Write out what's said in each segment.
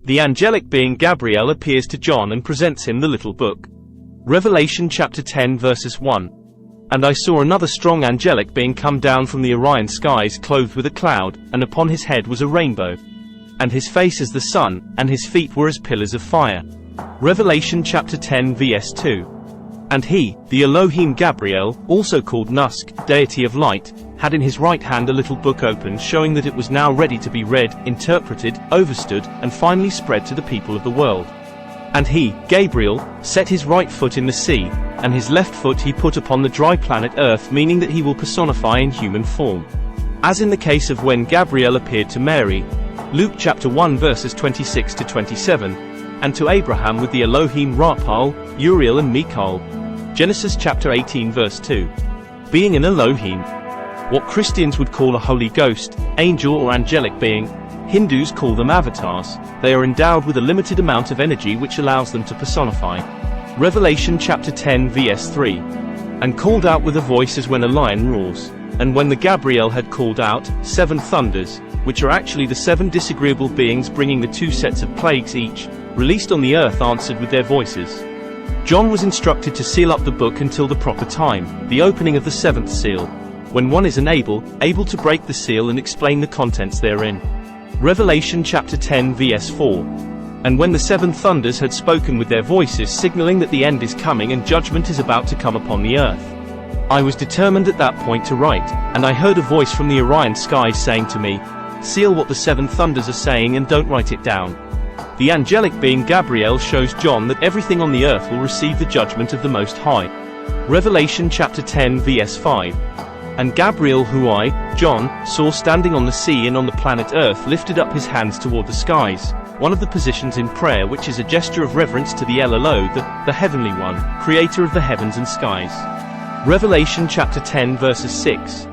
The angelic being Gabriel appears to John and presents him the little book. Revelation chapter 10 verses 1. And I saw another strong angelic being come down from the Orion skies clothed with a cloud, and upon his head was a rainbow. And his face as the sun, and his feet were as pillars of fire. Revelation chapter 10 vs 2. And he, the Elohim Gabriel, also called Nusk, deity of light, had in his right hand a little book opened, showing that it was now ready to be read, interpreted, overstood, and finally spread to the people of the world. And he, Gabriel, set his right foot in the sea, and his left foot he put upon the dry planet Earth, meaning that he will personify in human form. As in the case of when Gabriel appeared to Mary, Luke chapter 1 verses 26 to 27, and to Abraham with the Elohim Rapal, Uriel and Michael. Genesis chapter 18 verse 2. Being an Elohim, what Christians would call a Holy Ghost, angel or angelic being, Hindus call them avatars. They are endowed with a limited amount of energy which allows them to personify. Revelation chapter 10 vs 3. And called out with a voice as when a lion roars. And when the Gabriel had called out, 7 thunders, which are actually the 7 disagreeable beings bringing the 2 sets of plagues each, released on the earth, answered with their voices. John was instructed to seal up the book until the proper time, the opening of the 7th seal, when one is able to break the seal and explain the contents therein. Revelation chapter 10 vs 4. And when the 7 thunders had spoken with their voices, signaling that the end is coming and judgment is about to come upon the earth, I was determined at that point to write, and I heard a voice from the Orion skies saying to me, seal what the 7 thunders are saying and don't write it down. The angelic being Gabriel shows John that everything on the earth will receive the judgment of the Most High. Revelation chapter 10 vs 5. And Gabriel, who I, John, saw standing on the sea and on the planet Earth, lifted up his hands toward the skies, one of the positions in prayer which is a gesture of reverence to the El Elo, the Heavenly One, creator of the heavens and skies. Revelation chapter 10 verses 6.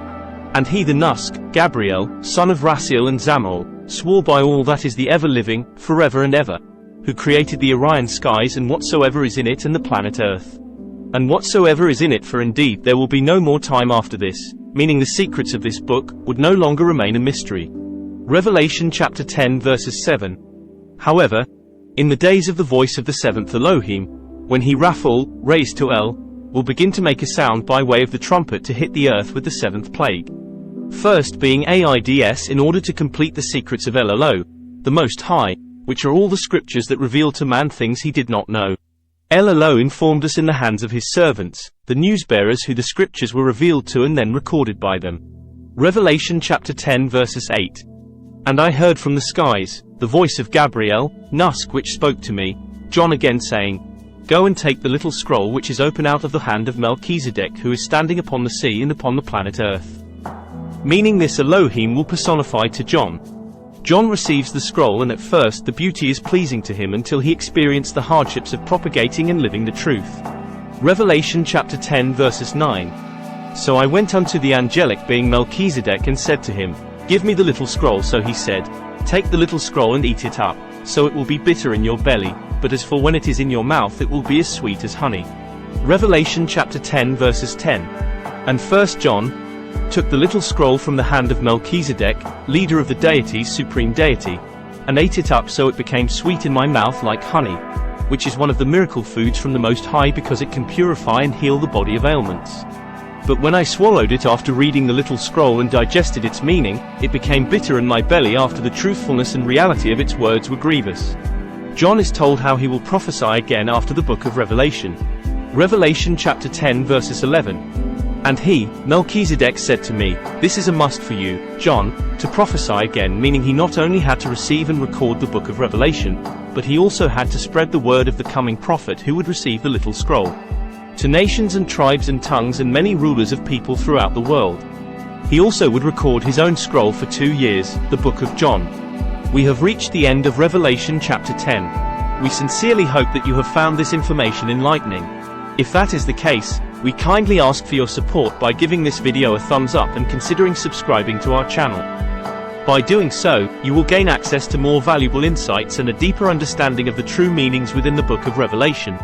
And he, the Nusk, Gabriel, son of Raziel and Zamol, swore by all that is the ever-living, forever and ever, who created the Orion skies and whatsoever is in it and the planet Earth. And whatsoever is in it, for indeed there will be no more time after this, meaning the secrets of this book would no longer remain a mystery. Revelation chapter 10 verses 7. However, in the days of the voice of the 7th Elohim, when he Raphael, raised to El, will begin to make a sound by way of the trumpet to hit the earth with the 7th plague. First being AIDS in order to complete the secrets of El Elo, the Most High, which are all the scriptures that reveal to man things he did not know. El Elo informed us in the hands of his servants, the newsbearers, who the scriptures were revealed to and then recorded by them. Revelation chapter 10 verses 8. And I heard from the skies, the voice of Gabriel, Nusk, which spoke to me, John, again saying, go and take the little scroll which is open out of the hand of Melchizedek, who is standing upon the sea and upon the planet Earth. Meaning this Elohim will personify to John. John receives the scroll, and at first the beauty is pleasing to him until he experienced the hardships of propagating and living the truth. Revelation chapter 10 verses 9. So I went unto the angelic being Melchizedek and said to him, give me the little scroll. So he said, take the little scroll and eat it up, so it will be bitter in your belly, but as for when it is in your mouth it will be as sweet as honey. Revelation chapter 10 verses 10. And 1 John took the little scroll from the hand of Melchizedek, leader of the deities, supreme deity, and ate it up, so it became sweet in my mouth like honey, which is one of the miracle foods from the Most High, because it can purify and heal the body of ailments. But when I swallowed it after reading the little scroll and digested its meaning, it became bitter in my belly after the truthfulness and reality of its words were grievous. John is told how he will prophesy again after the book of Revelation. Revelation chapter 10 verses 11. And he, Melchizedek, said to me, this is a must for you, John, to prophesy again, meaning he not only had to receive and record the book of Revelation, but he also had to spread the word of the coming prophet who would receive the little scroll to nations and tribes and tongues and many rulers of people throughout the world. He also would record his own scroll for 2 years, the book of John. We have reached the end of Revelation chapter 10. We sincerely hope that you have found this information enlightening. If that is the case, we kindly ask for your support by giving this video a thumbs up and considering subscribing to our channel. By doing so, you will gain access to more valuable insights and a deeper understanding of the true meanings within the book of Revelation.